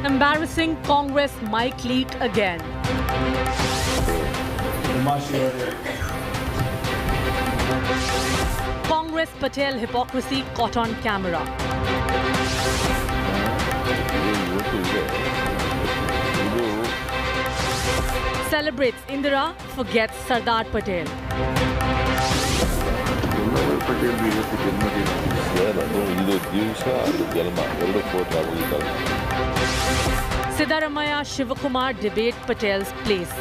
Embarrassing Congress mic leak again. Congress Patel hypocrisy caught on camera. Celebrates Indira, forgets Sardar Patel. Siddaramaiah Shivakumar debate Patel's place.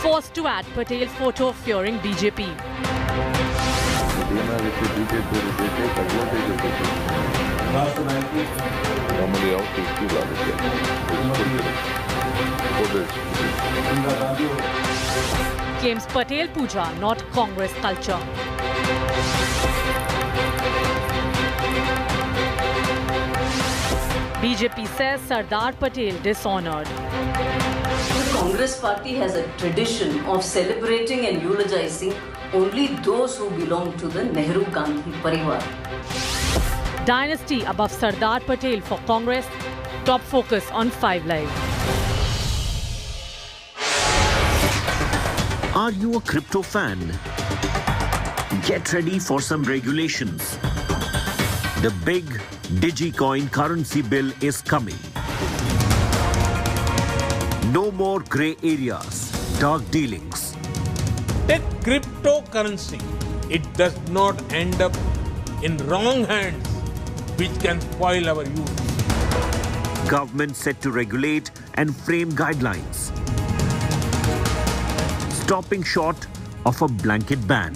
Forced to add Patel photo fearing BJP. Claims Patel Puja, not Congress culture. BJP says Sardar Patel dishonored. The Congress party has a tradition of celebrating and eulogizing only those who belong to the Nehru-Gandhi Parivar. Dynasty above Sardar Patel for Congress. Top focus on 5 Live. Are you a crypto fan? Get ready for some regulations. The big DigiCoin currency bill is coming. No more grey areas, dark dealings. Take cryptocurrency. It does not end up in wrong hands, which can spoil our youth. Government set to regulate and frame guidelines, stopping short of a blanket ban.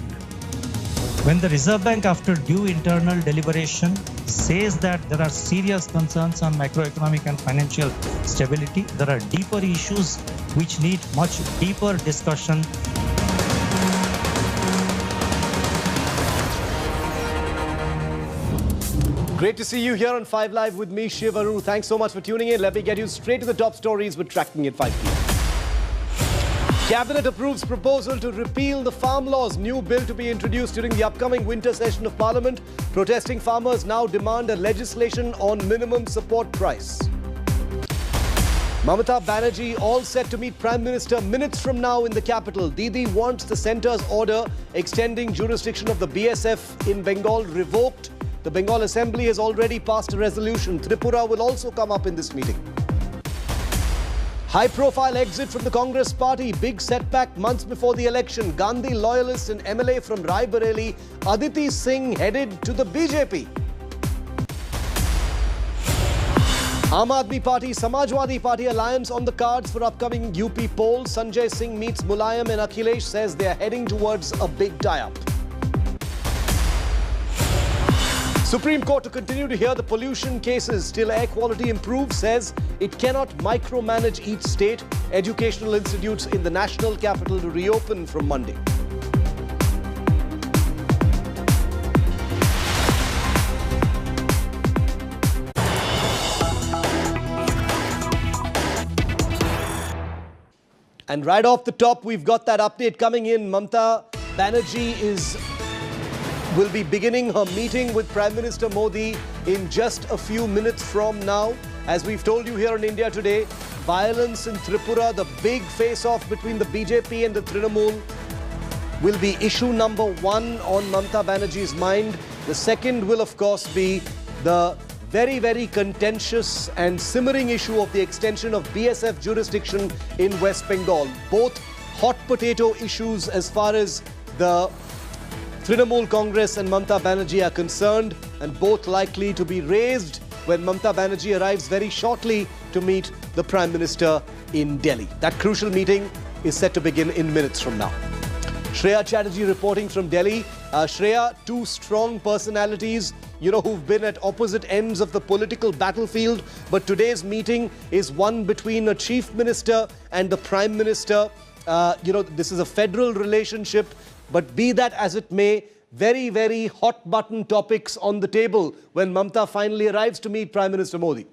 When the Reserve Bank, after due internal deliberation, says that there are serious concerns on macroeconomic and financial stability, there are deeper issues which need much deeper discussion. Great to see you here on 5 Live with me, Shivaru. Thanks so much for tuning in. Let me get you straight to the top stories with Tracking at 5 p.m. Cabinet approves proposal to repeal the farm laws. New bill to be introduced during the upcoming winter session of Parliament. Protesting farmers now demand a legislation on minimum support price. Mamata Banerjee all set to meet Prime Minister minutes from now in the capital. Didi wants the centre's order extending jurisdiction of the BSF in Bengal revoked. The Bengal Assembly has already passed a resolution. Tripura will also come up in this meeting. High-profile exit from the Congress party. Big setback months before the election. Gandhi loyalist and MLA from Rai Bareli, Aditi Singh headed to the BJP. Aam Aadmi Party, Samajwadi Party alliance on the cards for upcoming UP polls. Sanjay Singh meets Mulayam and Akhilesh, says they are heading towards a big tie-up. Supreme Court to continue to hear the pollution cases till air quality improves, says it cannot micromanage each state. Educational institutes in the national capital to reopen from Monday. And right off the top, we've got that update coming in. Mamata Banerjee will be beginning her meeting with Prime Minister Modi in just a few minutes from now. As we've told you here on India Today, violence in Tripura, the big face-off between the BJP and the Trinamool, will be issue number 1 on Mamata Banerjee's mind. The second will, of course, be the very, very contentious and simmering issue of the extension of BSF jurisdiction in West Bengal. Both hot potato issues as far as the Trinamool Congress and Mamata Banerjee are concerned, and both likely to be raised when Mamata Banerjee arrives very shortly to meet the Prime Minister in Delhi. That crucial meeting is set to begin in minutes from now. Shreya Chatterjee reporting from Delhi. Shreya, two strong personalities, who've been at opposite ends of the political battlefield, but today's meeting is one between a Chief Minister and the Prime Minister. This is a federal relationship. But be that as it may, very, very hot button topics on the table when Mamata finally arrives to meet Prime Minister Modi.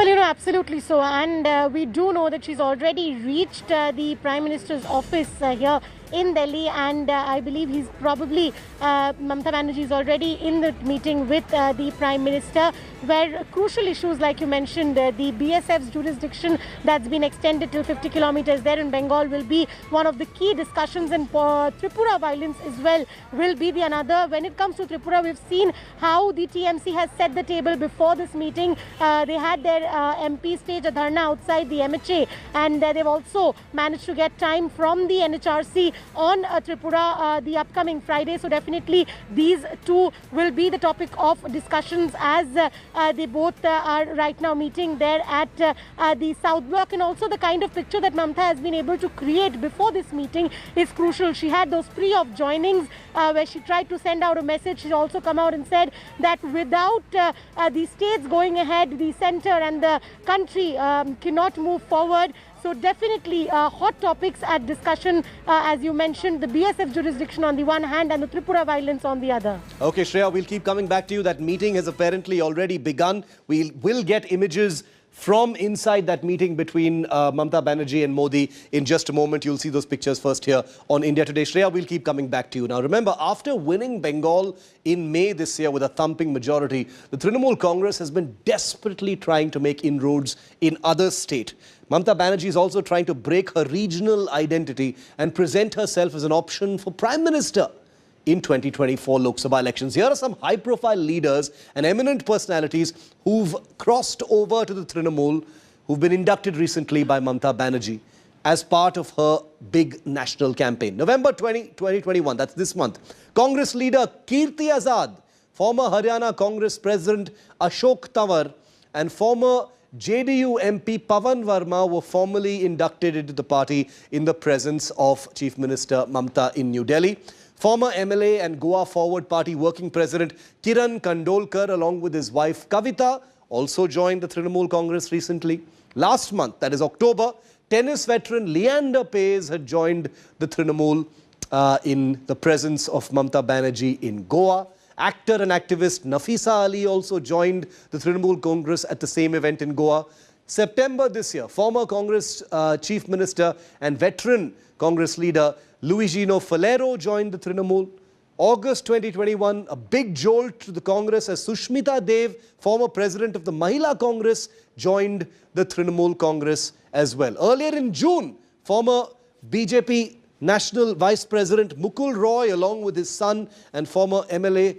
Well, absolutely so. And we do know that she's already reached the Prime Minister's office here in Delhi, and I believe he's probably, Mamata Banerjee is already in the meeting with the Prime Minister, where crucial issues, like you mentioned, the BSF's jurisdiction that's been extended till 50 kilometers there in Bengal will be one of the key discussions, and Tripura violence as well will be the another. When it comes to Tripura, we've seen how the TMC has set the table before this meeting. They had their MP stage a dharna outside the MHA, and they've also managed to get time from the NHRC on Tripura the upcoming Friday. So definitely these two will be the topic of discussions as they both are right now meeting there at the South Block. And also the kind of picture that Mamata has been able to create before this meeting is crucial. She had those pre-op joinings where she tried to send out a message. She also come out and said that without the states going ahead, the centre and the country cannot move forward. So definitely hot topics at discussion, as you mentioned, the BSF jurisdiction on the one hand and the Tripura violence on the other. Okay, Shreya, we'll keep coming back to you. That meeting has apparently already begun. We will get images from inside that meeting between Mamata Banerjee and Modi in just a moment. You'll see those pictures first here on India Today. Shreya, we'll keep coming back to you. Now, remember, after winning Bengal in May this year with a thumping majority, the Trinamool Congress has been desperately trying to make inroads in other states. Mamata Banerjee is also trying to break her regional identity and present herself as an option for Prime Minister in 2024 Lok Sabha elections. Here are some high-profile leaders and eminent personalities who've crossed over to the Trinamool, who've been inducted recently by Mamata Banerjee as part of her big national campaign. November 2021, that's this month. Congress leader Kirti Azad, former Haryana Congress President Ashok Tawar, and former JDU MP Pawan Verma were formally inducted into the party in the presence of Chief Minister Mamata in New Delhi. Former MLA and Goa Forward Party Working President Kiran Kandolkar, along with his wife Kavita, also joined the Trinamool Congress recently. Last month, that is October, tennis veteran Leander Paes had joined the Trinamool in the presence of Mamata Banerjee in Goa. Actor and activist Nafisa Ali also joined the Trinamool Congress at the same event in Goa. September this year, former Congress Chief Minister and veteran Congress leader Luigino Falero joined the Trinamool. August 2021, a big jolt to the Congress as Sushmita Dev, former president of the Mahila Congress, joined the Trinamool Congress as well. Earlier in June, former BJP National Vice President Mukul Roy, along with his son and former MLA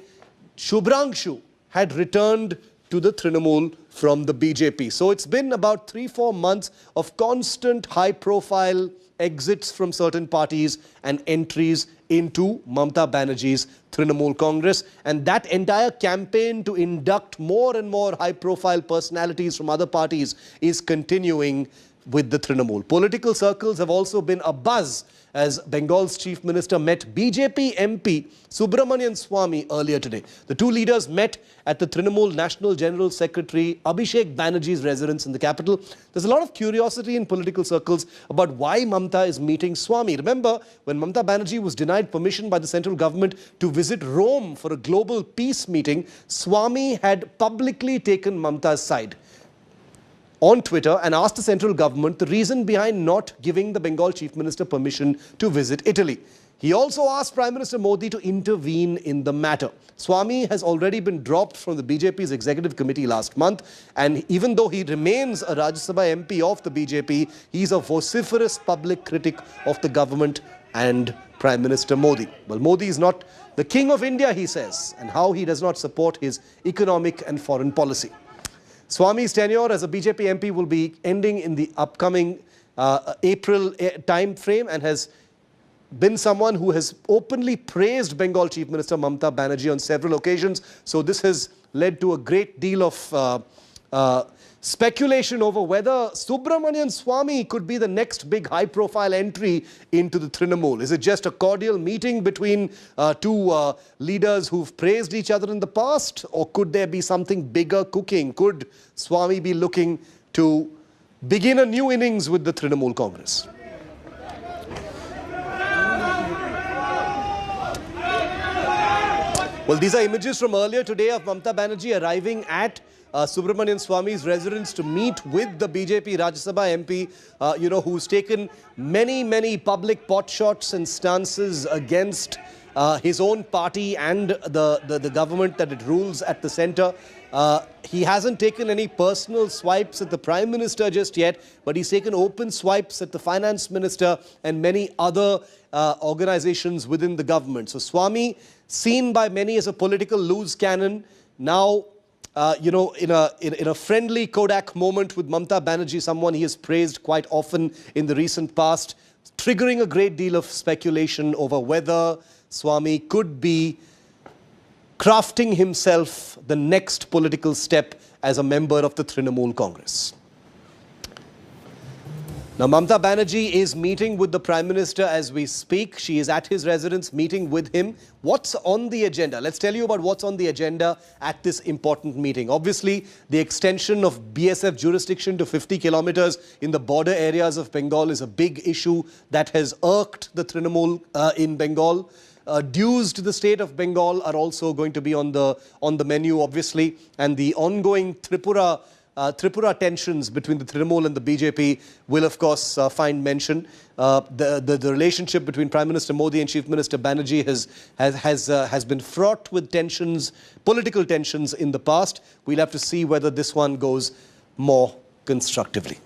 Shubhranshu, had returned to the Trinamool from the BJP. So it's been about 3-4 months of constant high-profile exits from certain parties and entries into Mamata Banerjee's Trinamool Congress. And that entire campaign to induct more and more high-profile personalities from other parties is continuing with the Trinamool. Political circles have also been abuzz as Bengal's Chief Minister met BJP MP Subramanian Swamy earlier today. The two leaders met at the Trinamool National General Secretary Abhishek Banerjee's residence in the capital. There's a lot of curiosity in political circles about why Mamata is meeting Swamy. Remember, when Mamata Banerjee was denied permission by the central government to visit Rome for a global peace meeting, Swamy had publicly taken Mamata's side on Twitter and asked the central government the reason behind not giving the Bengal Chief Minister permission to visit Italy. He also asked Prime Minister Modi to intervene in the matter. Swamy has already been dropped from the BJP's executive committee last month, and even though he remains a Rajya Sabha MP of the BJP, he's a vociferous public critic of the government and Prime Minister Modi. Well, Modi is not the king of India, he says, and how he does not support his economic and foreign policy. Swamy's tenure as a BJP MP will be ending in the upcoming April time frame and has been someone who has openly praised Bengal Chief Minister Mamata Banerjee on several occasions. So this has led to a great deal of speculation over whether Subramanian Swamy could be the next big high-profile entry into the Trinamool. Is it just a cordial meeting between two leaders who've praised each other in the past, or could there be something bigger cooking? Could Swamy be looking to begin a new innings with the Trinamool Congress? Well, these are images from earlier today of Mamata Banerjee arriving at Subramanian Swamy's residence to meet with the BJP Rajya Sabha MP, who's taken many public potshots and stances against his own party and the government that it rules at the centre. He hasn't taken any personal swipes at the Prime Minister just yet, but he's taken open swipes at the Finance Minister and many other organizations within the government. So Swamy, seen by many as a political loose cannon, now, in a friendly Kodak moment with Mamata Banerjee, someone he has praised quite often in the recent past, triggering a great deal of speculation over whether Swamy could be crafting himself the next political step as a member of the Trinamool Congress. Now, Mamata Banerjee is meeting with the Prime Minister as we speak. She is at his residence meeting with him. What's on the agenda? Let's tell you about what's on the agenda at this important meeting. Obviously, the extension of BSF jurisdiction to 50 kilometers in the border areas of Bengal is a big issue that has irked the Trinamool in Bengal. Dues to the state of Bengal are also going to be on the menu, obviously, and the ongoing Tripura tensions between the Trinamool and the BJP will, of course, find mention. The relationship between Prime Minister Modi and Chief Minister Banerjee has been fraught with tensions, political tensions in the past. We'll have to see whether this one goes more constructively.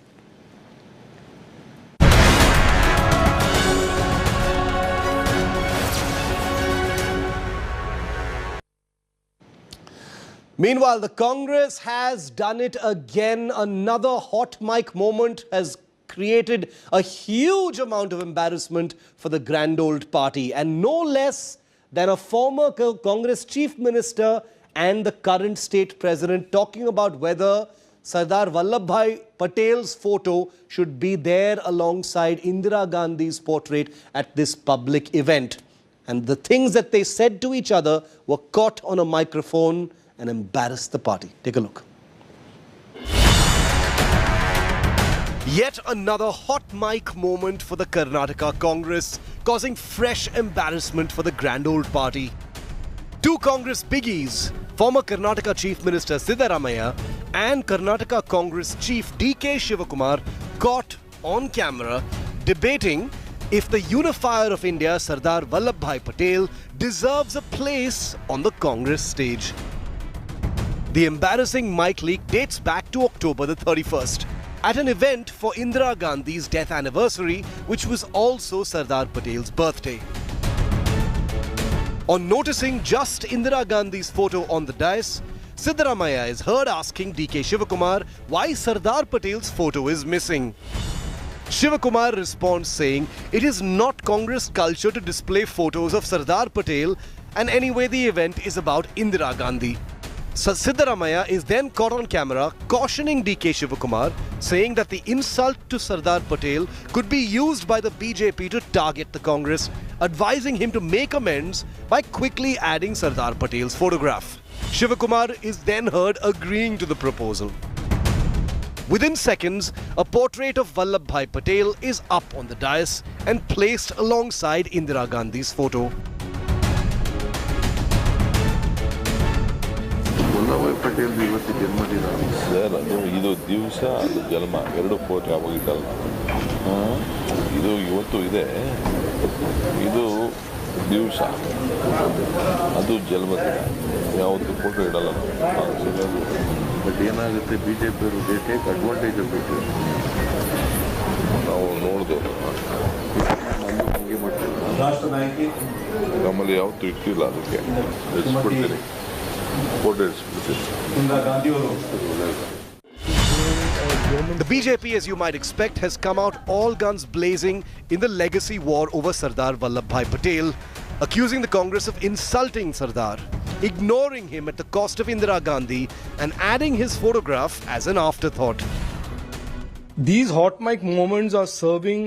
Meanwhile, the Congress has done it again. Another hot mic moment has created a huge amount of embarrassment for the grand old party. And no less than a former Congress Chief Minister and the current state president talking about whether Sardar Vallabhbhai Patel's photo should be there alongside Indira Gandhi's portrait at this public event. And the things that they said to each other were caught on a microphone and embarrassed the party. Take a look. Yet another hot mic moment for the Karnataka Congress, causing fresh embarrassment for the grand old party. Two Congress biggies, former Karnataka Chief Minister Siddaramaiah and Karnataka Congress Chief DK Shivakumar, caught on camera debating if the unifier of India, Sardar Vallabhbhai Patel, deserves a place on the Congress stage. The embarrassing mic leak dates back to October the 31st, at an event for Indira Gandhi's death anniversary, which was also Sardar Patel's birthday. On noticing just Indira Gandhi's photo on the dais, Siddaramaiah is heard asking DK Shivakumar why Sardar Patel's photo is missing. Shivakumar responds saying it is not Congress culture to display photos of Sardar Patel, and anyway the event is about Indira Gandhi. So Siddaramaiah is then caught on camera cautioning DK Shivakumar, saying that the insult to Sardar Patel could be used by the BJP to target the Congress, advising him to make amends by quickly adding Sardar Patel's photograph. Shivakumar is then heard agreeing to the proposal. Within seconds, a portrait of Vallabhbhai Patel is up on the dais and placed alongside Indira Gandhi's photo. Vallabhbhai Patel ಇವತ್ತು ಜನ್ಮದಿನ sir, ಅದು ಇದು ದಿವಸ ಅದು ಜನ್ಮ ಎರಡು photo ಆಗೋಗಿತ್ತಲ್ಲ. ಇದು ಇವತ್ತು ಇದೆ, ಇದು ದಿವಸ, ಅದು ಜನ್ಮದಿನ, ಯಾವತ್ತು ಫೋಟೋ ಇಡಲ್ಲ. ಬಟ್ ಏನಾಗುತ್ತೆ, ಬಿಜೆಪಿಯವರು they take advantage of it. ನಾವು ನೋಡಿದೆವು, ಹಂಗೆ ಮಾಡ್ತೀವಿ. ನಮ್ಮಲ್ಲಿ ಯಾವತ್ತೂ ಇಟ್ಟಿಲ್ಲ, ಅದಕ್ಕೆ ಇಟ್ಬಿಡ್ತೀನಿ. The BJP, as you might expect, has come out all guns blazing in the legacy war over Sardar Vallabhbhai Patel, accusing the Congress of insulting Sardar, ignoring him at the cost of Indira Gandhi, and adding his photograph as an afterthought. These hot mic moments are serving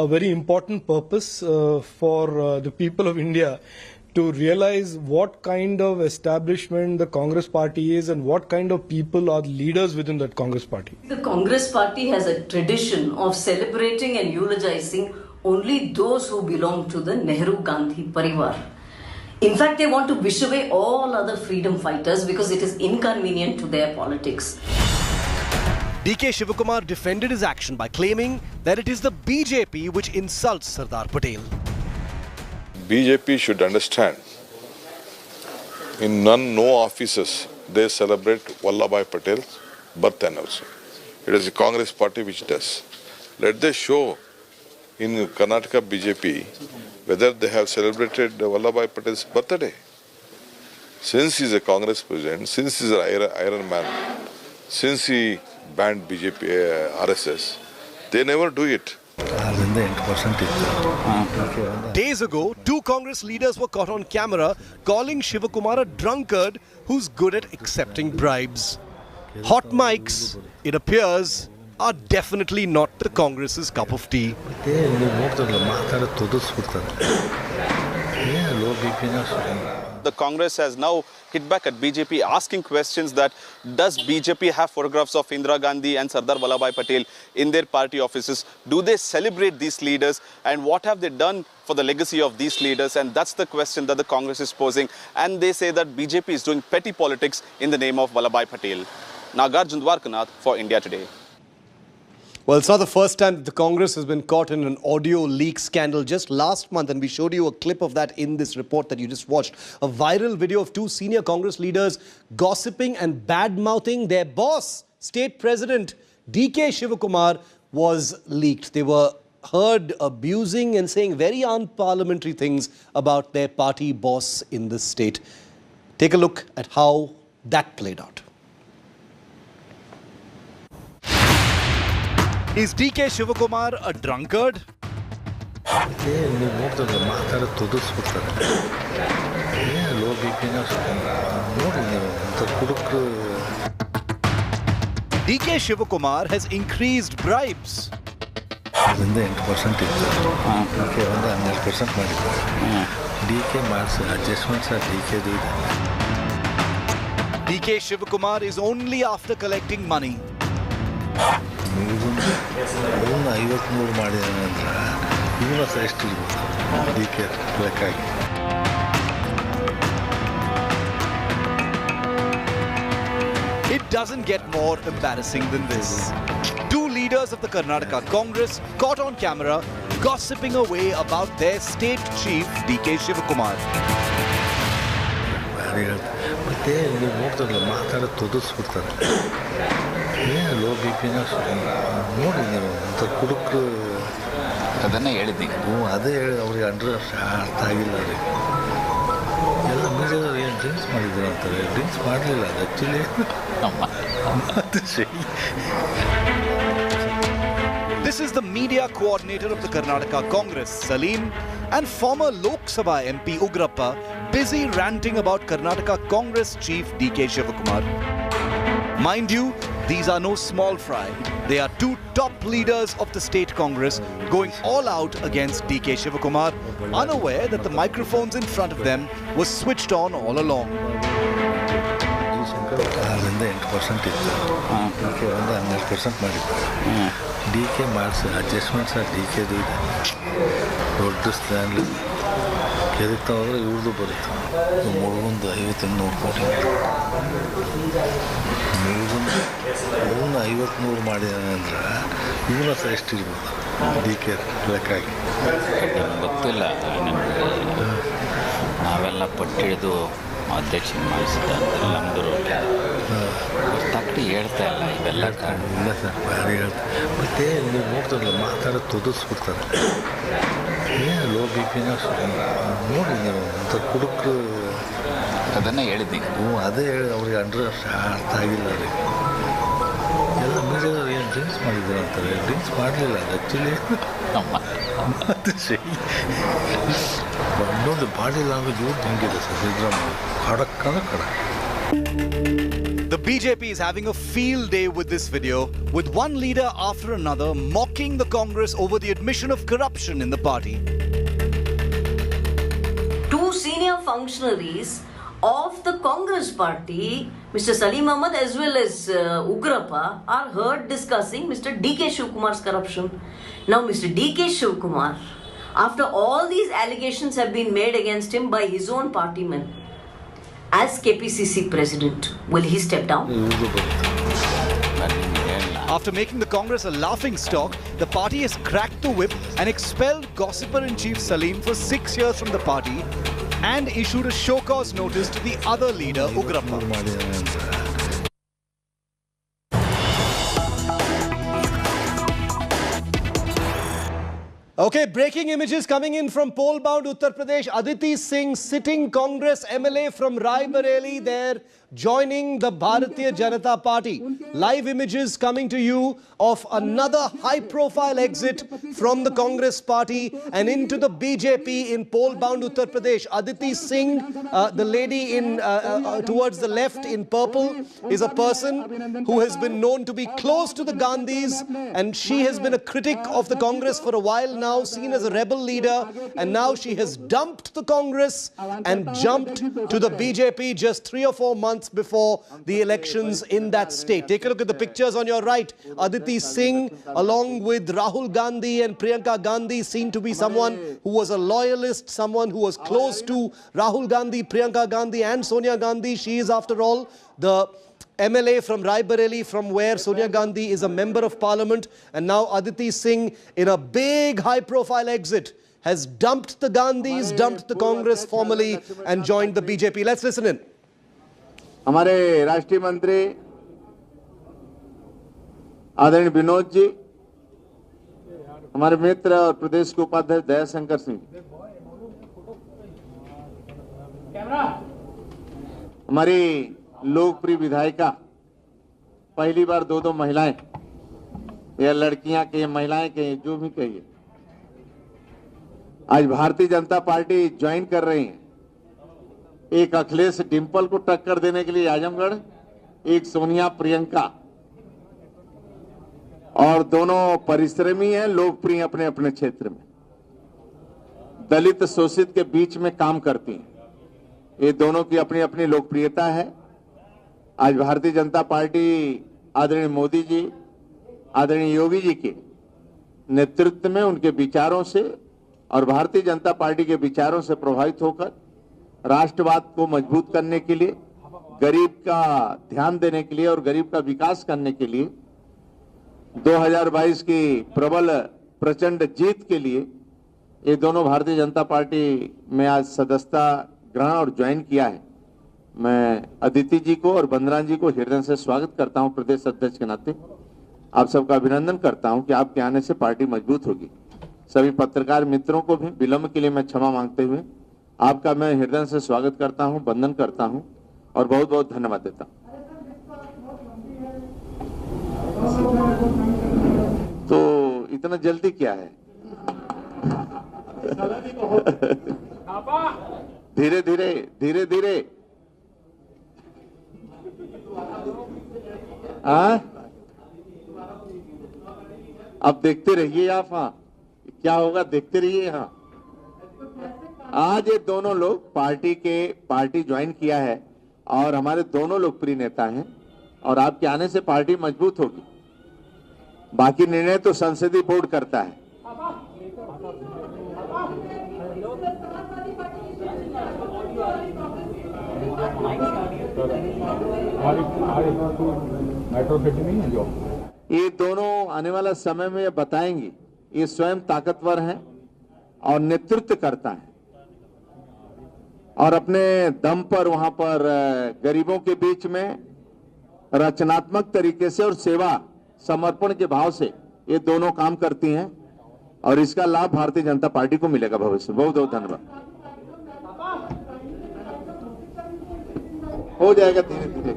a very important purpose for the people of India to realize what kind of establishment the Congress party is and what kind of people are leaders within that Congress party. The Congress party has a tradition of celebrating and eulogizing only those who belong to the Nehru-Gandhi Parivar. In fact, they want to wish away all other freedom fighters because it is inconvenient to their politics. DK Shivakumar defended his action by claiming that it is the BJP which insults Sardar Patel. BJP should understand, in no offices they celebrate Vallabhbhai Patel's birth anniversary. It is the Congress party which does. Let them show in Karnataka BJP whether they have celebrated Vallabhbhai Patel's birthday. Since he is a Congress president, since he is an Iron Man, since he banned BJP, RSS, they never do it. Days ago, two Congress leaders were caught on camera calling Shivakumar a drunkard who's good at accepting bribes. Hot mics, it appears, are definitely not the Congress's cup of tea. The Congress has now hit back at BJP, asking questions that does BJP have photographs of Indira Gandhi and Sardar Vallabhbhai Patel in their party offices? Do they celebrate these leaders? And what have they done for the legacy of these leaders? And that's the question that the Congress is posing. And they say that BJP is doing petty politics in the name of Vallabhbhai Patel. Nagarjun Dwarkanath for India Today. Well, it's not the first time that the Congress has been caught in an audio leak scandal. Just last month, and we showed you a clip of that in this report that you just watched, a viral video of two senior Congress leaders gossiping and bad-mouthing their boss, State President DK Shivakumar, was leaked. They were heard abusing and saying very unparliamentary things about their party boss in the state. Take a look at how that played out. Is DK Shivakumar a drunkard? DK Shivakumar has increased bribes. DK Shivakumar is only after collecting money. It doesn't get more embarrassing than this. Two leaders of the Karnataka Congress caught on camera gossiping away about their state chief DK Shivakumar. ಅದನ್ನ ಹೇಳಿದ್ನಿ ಅದೇ ಹೇಳಿ ಅವ್ರಿಗೆ ಅರ್ಥ ಆಗಿಲ್ಲ ರೀ ಎಲ್ಲ ಮೀಡಿಯಾದವ್ರು ಏನು drinks ಮಾಡಿದ್ರು ಅಂತಾರೆ ಡ್ರಿಂಕ್ಸ್ ಮಾಡಲಿಲ್ಲ ಅದು actually This is the media coordinator of the Karnataka Congress, Salim, and former Lok Sabha MP Ugrappa, busy ranting about Karnataka Congress chief DK Shivakumar. Mind you, these are no small fry. They are two top leaders of the state Congress going all out against DK Shivakumar, unaware that the microphones in front of them were switched on all along. DK ಮಾಡಿಸಿ adjustments DKದು ಇದೆ ದೊಡ್ಡ stand ಕೆದಕ್ತಾ ಹೋದ್ರೆ ಇವ್ರದ್ದು ಬರುತ್ತೆ ಮುಳುಗೊಂದು 50-100 ಕೋಟಿ ಮುಳುಗೊಂದು 50-100 ಮಾಡಿದಾನೆ ಅಂದ್ರೆ ಇವನ ಹತ್ರ ಎಷ್ಟಿರ್ಬೋದು DK ಲೆಕ್ಕಾಗಿ ಗೊತ್ತಿಲ್ಲ ನಾವೆಲ್ಲ ಪಟ್ಟಿಡಿದು ಅಧ್ಯಕ್ಷ ಮಾಡಿಸಿದ್ದ ನಮ್ಮದು ತಕ್ಕಡಿ ಹೇಳ್ತಾ ಇಲ್ಲ ಇವೆಲ್ಲ ಇಲ್ಲ ಸರ್ ಭಾರಿ ಹೇಳ್ತಾರೆ ಮತ್ತೆ ನೀವು ನೋಡ್ತಾರಲ್ಲ ಮಾತಾಡೋದು ತೊದಸ್ಬಿಡ್ತಾರೆ ಏನು ಲೋ ಬಿ ಪಿನ ನೋಡಿ ನೀವು ಅಂತ ಕುಡುಕರು ಅದನ್ನೇ ಹೇಳಿದ್ದೀನಿ ಅದೇ ಹೇಳಿ ಅವ್ರಿಗೆ ಅರ್ಥ ಆಗಿಲ್ಲ ರೀ ಎಲ್ಲ ಮೀಡಿಯಾದವ್ರು ಏನು ಡ್ರಿಂಕ್ಸ್ ಮಾಡಿದ್ರು ಅಂತಾರೆ ಡ್ರಿಂಕ್ಸ್ ಮಾಡಲಿಲ್ಲ ಅದು ಆ್ಯಕ್ಚುಲಿ ಇನ್ನೊಂದು ಬಾಡಿ ಲ್ಯಾಂಗ್ವೇಜ್ ಇವ್ರು ಹೆಂಗಿದೆ ಸರ್ ಸಿದ್ದರಾಮಯ್ಯ ಖಡಕ್ ಅಂದ್ರೆ ಖಡಕ್. The BJP is having a field day with this video, with one leader after another mocking the Congress over the admission of corruption in the party. Two senior functionaries of the Congress party, Mr. Salim Ahmed as well as Ugrappa, are heard discussing Mr. DK Shivakumar's corruption. Now, Mr. DK Shivakumar, After all these allegations have been made against him by his own partymen, as KPCC president, will he step down? After making the Congress a laughingstock, the party has cracked the whip and expelled gossiper-in-chief Salim for 6 years from the party and issued a show-cause notice to the other leader, Ugrappa. Okay, breaking images coming in from poll-bound Uttar Pradesh. Aditi Singh, sitting Congress MLA from Rai Bareli, there joining the Bharatiya Janata Party. Live images coming to you of another high-profile exit from the Congress party and into the BJP in poll-bound Uttar Pradesh. Aditi Singh, the lady in towards the left in purple, is a person who has been known to be close to the Gandhis, and she has been a critic of the Congress for a while now, seen as a rebel leader, and now she has dumped the Congress and jumped to the BJP just 3 or 4 months before the elections in that state. Take a look at the pictures on your right. Aditi Singh, along with Rahul Gandhi and Priyanka Gandhi, seen to be someone who was a loyalist, someone who was close to Rahul Gandhi, Priyanka Gandhi and Sonia Gandhi. She is, after all, the MLA from Rai Bareli, from where Sonia Gandhi is a member of parliament. And now Aditi Singh, in a big high-profile exit, has dumped the Gandhis, dumped the Congress formally and joined the BJP. Let's listen in. हमारे राष्ट्रीय मंत्री आदरणीय विनोद जी, हमारे मित्र और प्रदेश के उपाध्यक्ष दयाशंकर सिंह, हमारी लोकप्रिय विधायिका, पहली बार दो महिलाएं, या लड़कियां के महिलाएं के जो भी कहिए, आज भारतीय जनता पार्टी ज्वाइन कर रही हैं। एक अखिलेश डिंपल को टक्कर देने के लिए आजमगढ़, एक सोनिया प्रियंका, और दोनों परिश्रमी हैं, लोकप्रिय अपने अपने क्षेत्र में, दलित शोषित के बीच में काम करती हैं। ये दोनों की अपनी अपनी लोकप्रियता है। आज भारतीय जनता पार्टी आदरणीय मोदी जी, आदरणीय योगी जी के नेतृत्व में, उनके विचारों से और भारतीय जनता पार्टी के विचारों से प्रभावित होकर राष्ट्रवाद को मजबूत करने के लिए, गरीब का ध्यान देने के लिए और गरीब का विकास करने के लिए 2022 की प्रबल प्रचंड जीत के लिए ये दोनों भारतीय जनता पार्टी में आज सदस्यता ग्रहण और ज्वाइन किया है। मैं अदिति जी को और बंदरान जी को हृदय से स्वागत करता हूं प्रदेश अध्यक्ष के नाते। आप सबका अभिनंदन करता हूं कि आपके आने से पार्टी मजबूत होगी। सभी पत्रकार मित्रों को भी विलंब के लिए मैं क्षमा मांगते हुए आपका मैं हृदय से स्वागत करता हूं, वंदन करता हूं और बहुत बहुत धन्यवाद देता हूं। तो इतना जल्दी क्या है? धीरे धीरे धीरे धीरे, अब देखते रहिए आप। हाँ, क्या होगा देखते रहिए। हाँ, आज ये दोनों लोग पार्टी ज्वाइन किया है और हमारे दोनों लोकप्रिय नेता हैं और आपके आने से पार्टी मजबूत होगी। बाकी निर्णय तो संसदीय बोर्ड करता है। ये दोनों आने वाला समय में ये बताएंगे। ये स्वयं ताकतवर हैं और नेतृत्व करता है और अपने दम पर वहां पर गरीबों के बीच में रचनात्मक तरीके से और सेवा समर्पण के भाव से ये दोनों काम करती हैं और इसका लाभ भारतीय जनता पार्टी को मिलेगा भविष्य में। बहुत बहुत धन्यवाद। हो जाएगा धीरे धीरे।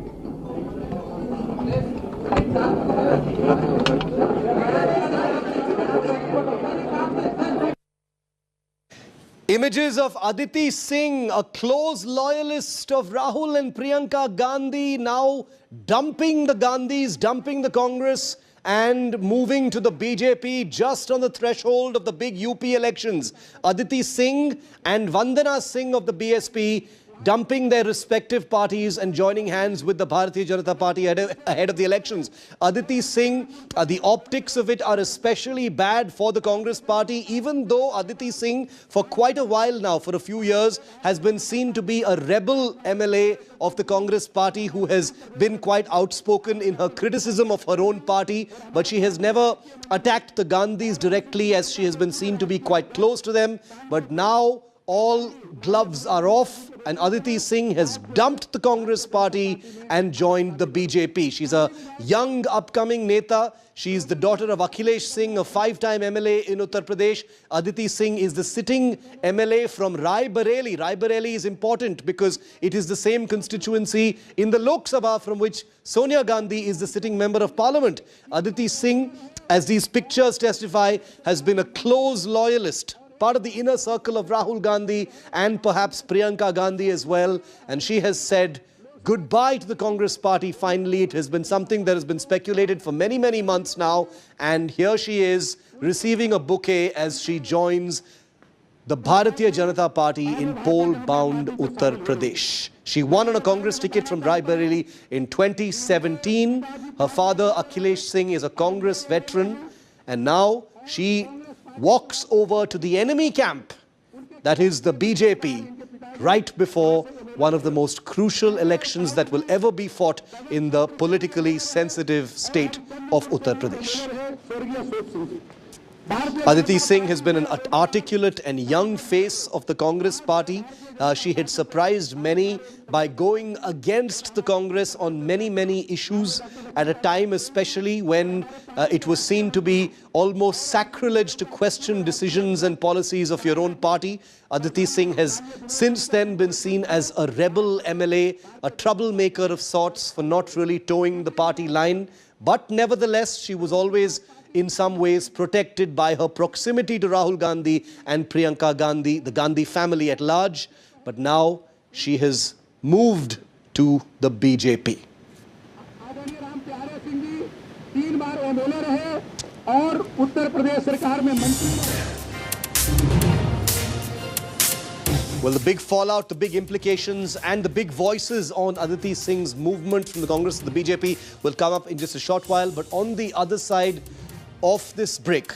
Images of Aditi Singh, a close loyalist of Rahul and Priyanka Gandhi, now dumping the Gandhis, dumping the Congress and moving to the BJP just on the threshold of the big UP elections. Aditi Singh and Vandana Singh of the BSP dumping their respective parties and joining hands with the Bharatiya Janata Party ahead of the elections. Aditi Singh, the optics of it are especially bad for the Congress party, even though Aditi Singh, for quite a while now, for a few years, has been seen to be a rebel MLA of the Congress party who has been quite outspoken in her criticism of her own party, but she has never attacked the Gandhis directly, as she has been seen to be quite close to them. But now all gloves are off, and Aditi Singh has dumped the Congress party and joined the BJP. She's a young upcoming Neta. She's the daughter of Akhilesh Singh, a 5-time MLA in Uttar Pradesh. Aditi Singh is the sitting MLA from Rai Bareli. Rai Bareli is important because it is the same constituency in the Lok Sabha from which Sonia Gandhi is the sitting member of parliament. Aditi Singh, as these pictures testify, has been a close loyalist, part of the inner circle of Rahul Gandhi and perhaps Priyanka Gandhi as well. And she has said goodbye to the Congress party finally. It has been something that has been speculated for many, many months now. And here she is receiving a bouquet as she joins the Bharatiya Janata Party in poll-bound Uttar Pradesh. She won on a Congress ticket from Rai Bareli in 2017. Her father, Akhilesh Singh, is a Congress veteran. And now she walks over to the enemy camp, that is the BJP, right before one of the most crucial elections that will ever be fought in the politically sensitive state of Uttar Pradesh. Aditi Singh has been an articulate and young face of the Congress party. She had surprised many by going against the Congress on many, many issues at a time especially when it was seen to be almost sacrilege to question decisions and policies of your own party. Aditi Singh has since then been seen as a rebel MLA, a troublemaker of sorts for not really towing the party line. But nevertheless, she was always in some ways protected by her proximity to Rahul Gandhi and Priyanka Gandhi, the Gandhi family at large. But now she has moved to the BJP. Well, the big fallout, the big implications and the big voices on Aditi Singh's movement from the Congress to the BJP will come up in just a short while. But on the other side of this brick,